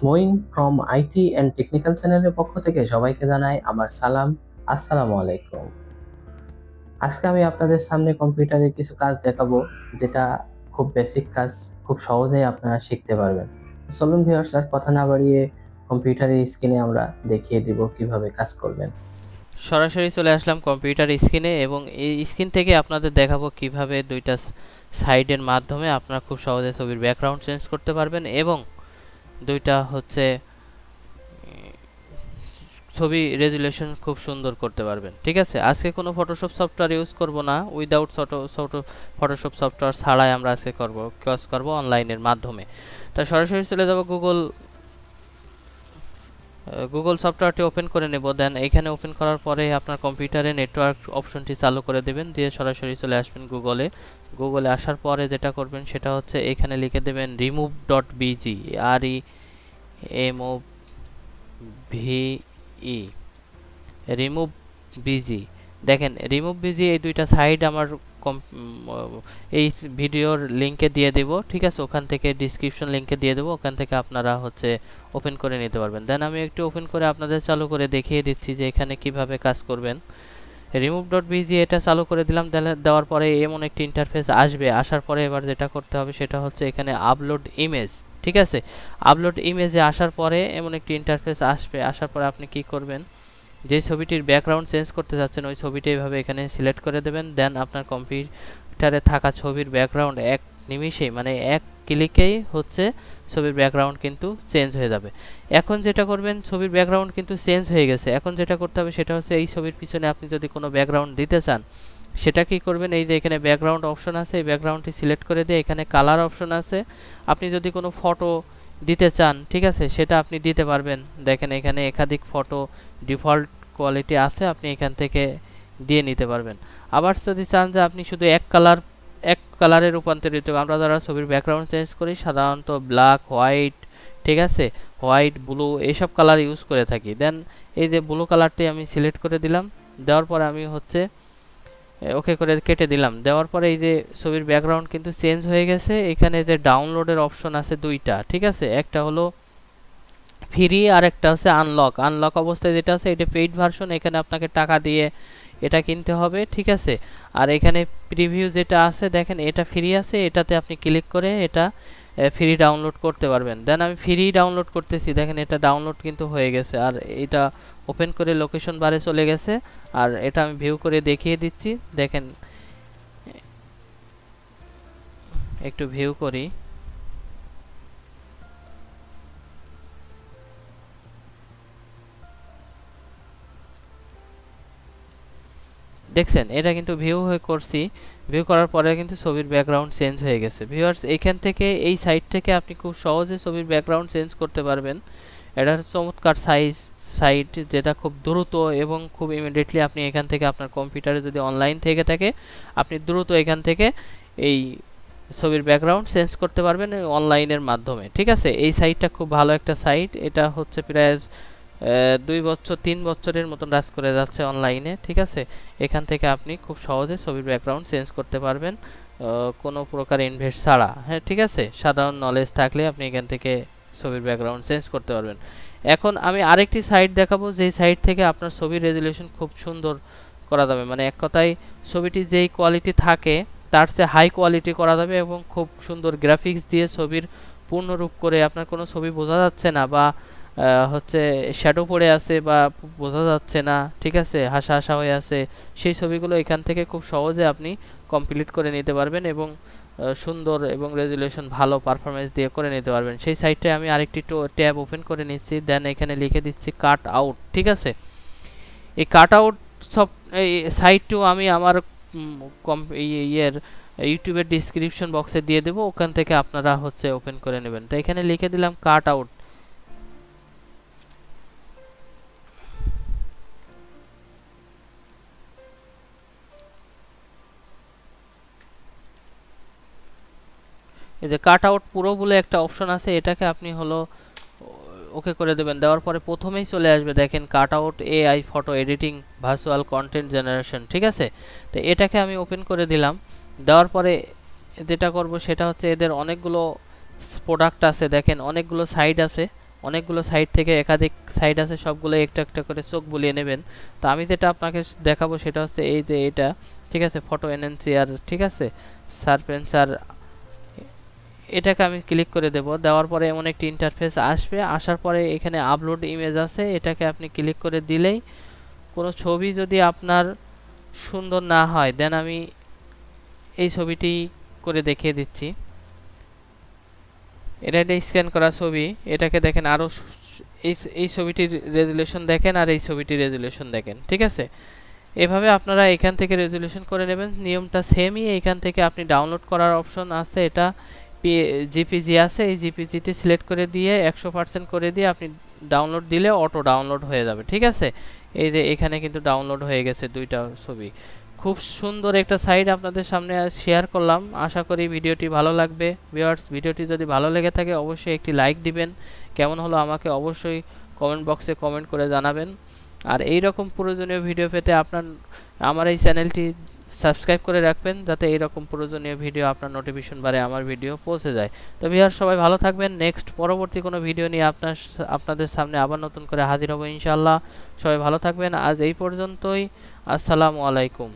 Moin from IT and technical চ্যানেলের পক্ষ থেকে সবাইকে জানাই আমার সালাম। আসসালামু আলাইকুম। আজকে আমি আপনাদের সামনে কম্পিউটারের কিছু কাজ দেখাবো, যেটা খুব বেসিক কাজ, খুব সহজেই আপনারা শিখতে পারবেন। চলুন ভিউয়ার্স, আর কথা না বাড়িয়ে কম্পিউটারের স্ক্রিনে আমরা দেখিয়ে দিব কিভাবে কাজ করবেন। সরাসরি চলে আসলাম কম্পিউটার স্ক্রিনে এবং এই স্ক্রিন থেকে আপনাদের দেখাবো কিভাবে দুইটা সাইডের মাধ্যমে আপনারা খুব সহজে ছবির ব্যাকগ্রাউন্ড চেঞ্জ করতে পারবেন এবং দুইটা হচ্ছে ছবি রেজুলেশন খুব সুন্দর করতে পারবেন। ঠিক আছে, আজকে কোনো ফটোশপ সফটওয়্যার ইউজ করব না, উইদাউট ফটোশপ সফটওয়্যার ছাড়াই আমরা আজকে কাজ করব অনলাইনের মাধ্যমে। তা সরাসরি চলে যাব গুগল সফটওয়্যারটি ওপেন করে নেব। দেন এখানে ওপেন করার পরে আপনার কম্পিউটারে নেটওয়ার্ক অপশনটি চালু করে দেবেন, দিয়ে সরাসরি চলে আসবেন গুগলে আসার পরে যেটা করবেন সেটা হচ্ছে এখানে লিখে দেবেন remove.bg, REMOVE, রিমুভ বিজি। দেখেন রিমুভ বিজি এই দুইটা সাইড আমার এই ভিডিওর লিংকে দিয়ে দেব। ঠিক আছে, ওখান থেকে ডিসক্রিপশন লিংকে দিয়ে দেবো, ওখান থেকে আপনারা হচ্ছে ওপেন করে নিতে পারবেন। দেন আমি একটু ওপেন করে আপনাদের চালু করে দেখিয়ে দিচ্ছি যে এখানে কিভাবে কাজ করবেন। remove.bg এটা চালু করে দিলাম। দেওয়ার পরে এমন একটি ইন্টারফেস আসবে। আসার পরে এবার যেটা করতে হবে সেটা হচ্ছে এখানে আপলোড ইমেজ। ঠিক আছে, আপলোড ইমেজে আসার পরে এমন একটি ইন্টারফেস আসবে। আসার পরে আপনি কি করবেন, যে ছবিটির ব্যাকগ্রাউন্ড চেঞ্জ করতে যাচ্ছেন ওই ছবিটা এইভাবে এখানে সিলেক্ট করে দেবেন। দেন আপনার কম্পিউটারে থাকা ছবির ব্যাকগ্রাউন্ড এক নিমিষেই, মানে এক ক্লিকেই হচ্ছে ছবির ব্যাকগ্রাউন্ড কিন্তু চেঞ্জ হয়ে যাবে। এখন যেটা করবেন, ছবির ব্যাকগ্রাউন্ড কিন্তু চেঞ্জ হয়ে গেছে। এখন যেটা করতে হবে সেটা হচ্ছে এই ছবির পিছনে আপনি যদি কোনো ব্যাকগ্রাউন্ড দিতে চান সেটা কি করবেন, এই যে এখানে ব্যাকগ্রাউন্ড অপশন আছে, এই ব্যাকগ্রাউন্ডটি সিলেক্ট করে দিয়ে এখানে কালার অপশন আছে। আপনি যদি কোনো ফটো দিতে চান, ঠিক আছে, সেটা আপনি দিতে পারবেন। দেখেন এখানে একাধিক ফটো ডিফল্ট কোয়ালিটি আছে, আপনি এখান থেকে দিয়ে নিতে পারবেন। আবার যদি চান যে আপনি শুধু এক কালারে রূপান্তরিত, আমরা যারা ছবির ব্যাকগ্রাউন্ড চেঞ্জ করি সাধারণত ব্ল্যাক, হোয়াইট, ঠিক আছে, হোয়াইট, ব্লু এইসব কালার ইউজ করে থাকি। দেন এই যে ব্লু কালারটি আমি সিলেক্ট করে দিলাম। দেওয়ার পরে আমি হচ্ছে ওকে করে কেটে দিলাম। দেওয়ার পরে এই যে ছবির ব্যাকগ্রাউন্ড কিন্তু চেঞ্জ হয়ে গেছে। এখানে যে ডাউনলোডের অপশন আছে দুইটা, ঠিক আছে, একটা হলো ফ্রি আর একটা হচ্ছে আনলক অবস্থায় যেটা আছে এটা পেইড ভার্সন, এখানে আপনাকে টাকা দিয়ে এটা কিনতে হবে। ঠিক আছে, আর এখানে প্রিভিউ যেটা আছে দেখেন এটা ফ্রি আছে, এটাতে আপনি ক্লিক করে এটা ফ্রি ডাউনলোড করতে পারবেন। দেন আমি ফ্রি ডাউনলোড করতেছি, দেখেন এটা ডাউনলোড কিন্তু হয়ে গেছে। আর এটা ওপেন করে লোকেশন বারে চলে গেছে। আর এটা আমি ভিউ করে দেখিয়ে দিচ্ছি, দেখেন একটু ভিউ করি। দেখছেন এটা কিন্তু ভিউ হয়ে করছি, ভিউ করার পরে কিন্তু ছবির ব্যাকগ্রাউন্ড চেঞ্জ হয়ে গেছে। ভিউয়ার্স, এখান থেকে এই সাইট থেকে আপনি খুব সহজে ছবির ব্যাকগ্রাউন্ড চেঞ্জ করতে পারবেন। এটা চমৎকার সাইট, যেটা খুব দ্রুত এবং খুব ইমিডিয়েটলি আপনি এখান থেকে আপনার কম্পিউটারে যদি অনলাইন থেকে থাকে আপনি দ্রুত এখান থেকে এই ছবির ব্যাকগ্রাউন্ড চেঞ্জ করতে পারবেন অনলাইনের মাধ্যমে। ঠিক আছে, এই সাইটটা খুব ভালো একটা সাইট। এটা হচ্ছে প্রায় 2 বছর 3 বছরের মতন রাজ করে যাচ্ছে অনলাইনে। ঠিক আছে, এখান থেকে আপনি খুব সহজে ছবির ব্যাকগ্রাউন্ড চেঞ্জ করতে পারবেন কোনো প্রকার ইনভেস্ট ছাড়া। হ্যাঁ, ঠিক আছে, সাধারণ নলেজ থাকলে আপনি এখান থেকে ছবির ব্যাকগ্রাউন্ড চেঞ্জ করতে পারবেন। এখন আমি আরেকটি সাইট দেখাবো, যেই সাইট থেকে আপনার ছবির রেজুলেশন খুব সুন্দর করা যাবে, মানে এক কথায় ছবিটি যেই কোয়ালিটি থাকে তার চেয়ে হাই কোয়ালিটি করা যাবে এবং খুব সুন্দর গ্রাফিক্স দিয়ে ছবির পূর্ণরূপ করে আপনার কোনো ছবি বোঝা যাচ্ছে না বা হচ্ছে শ্যাডো পড়ে আছে বা বোঝা যাচ্ছে না, ঠিক আছে, হাসা হাসা হয়ে আছে, সেই ছবিগুলো এখান থেকে খুব সহজে আপনি কমপ্লিট করে নিতে পারবেন এবং সুন্দর এবং রেজুলেশন ভালো পারফরমেন্স দিয়ে করে নিতে পারবেন। সেই সাইটে আমি আরেকটি ট্যাব ওপেন করে নিচ্ছি। দেন এখানে লিখে দিচ্ছি কাট আউট। ঠিক আছে, এই কাট আউট সব এই সাইটটু আমি আমার ইউটিউবের ডিসক্রিপশন বক্সে দিয়ে দেবো, ওখান থেকে আপনারা হচ্ছে ওপেন করে নেবেন। তো এখানে লিখে দিলাম কাট আউট। এই যে কাট আউট পুরো বলে একটা অপশন আছে, এটাকে আপনি হলো ওকে করে দেবেন। দেওয়ার পরে প্রথমেই চলে আসবে দেখেন cut out AI photo editing virtual content generation. ঠিক আছে, তো এটাকে আমি ওপেন করে দিলাম। দেওয়ার পরে যেটা করব সেটা হচ্ছে এদের অনেকগুলো প্রোডাক্ট আছে, দেখেন অনেকগুলো সাইট আছে। অনেকগুলো সাইড থেকে একাধিক সাইড আছে, সবগুলো একটা একটা করে চোখ বুলিয়ে নেবেন। তো আমি যেটা আপনাকে দেখাবো সেটা হচ্ছে এই যে এটা, ঠিক আছে, ফটো এনহ্যান্সার, ঠিক আছে, সারপেন্সার, এটাকে আমি ক্লিক করে দেব। দেওয়ার পরে এমন একটি ইন্টারফেস আসবে, আসার পরে এখানে আপলোড ইমেজ আছে, এটাকে আপনি ক্লিক করে দিলেই কোনো ছবি যদি আপনার সুন্দর না হয়, দেন আমি এই ছবিটি করে দেখিয়ে দিচ্ছি। এটা একটা স্ক্যান করা ছবি, এটাকে দেখেন আরও এই ছবিটির রেজুলেশন দেখেন আর এই ছবিটির রেজুলেশন দেখেন, ঠিক আছে। এভাবে আপনারা এখান থেকে রেজুলেশন করে নেবেন। নিয়মটা সেমই, এখান থেকে আপনি ডাউনলোড করার অপশন আছে, এটা জিপিজি আছে, এই জিপিজিটি সিলেক্ট করে দিয়ে 100% করে দিয়ে আপনি ডাউনলোড দিলে অটো ডাউনলোড হয়ে যাবে, ঠিক আছে। এই যে এখানে কিন্তু ডাউনলোড হয়ে গেছে দুইটা ছবি। খুব সুন্দর একটা সাইট আপনাদের সামনে শেয়ার করলাম, আশা করি ভিডিওটি ভালো লাগবে। ভিউয়ার্স, ভিডিওটি যদি ভালো লেগে থাকে অবশ্যই একটি লাইক দিবেন, কেমন হলো আমাকে অবশ্যই কমেন্ট বক্সে কমেন্ট করে জানাবেন। আর এই রকম প্রয়োজনীয় ভিডিও পেতে আমার এই চ্যানেলটি সাবস্ক্রাইব করে রাখবেন, যাতে এই রকম প্রয়োজনীয় ভিডিও আপনার নোটিফিকেশন বারে আমার ভিডিও পৌঁছে যায়। তো ভিউয়ার্স, সবাই ভালো থাকবেন। নেক্সট পরবর্তী কোনো ভিডিও নিয়ে আপনাদের সামনে আবার নতুন করে হাজির হব ইনশাআল্লাহ। সবাই ভালো থাকবেন। আজ এই পর্যন্তই। আসসালামু আলাইকুম।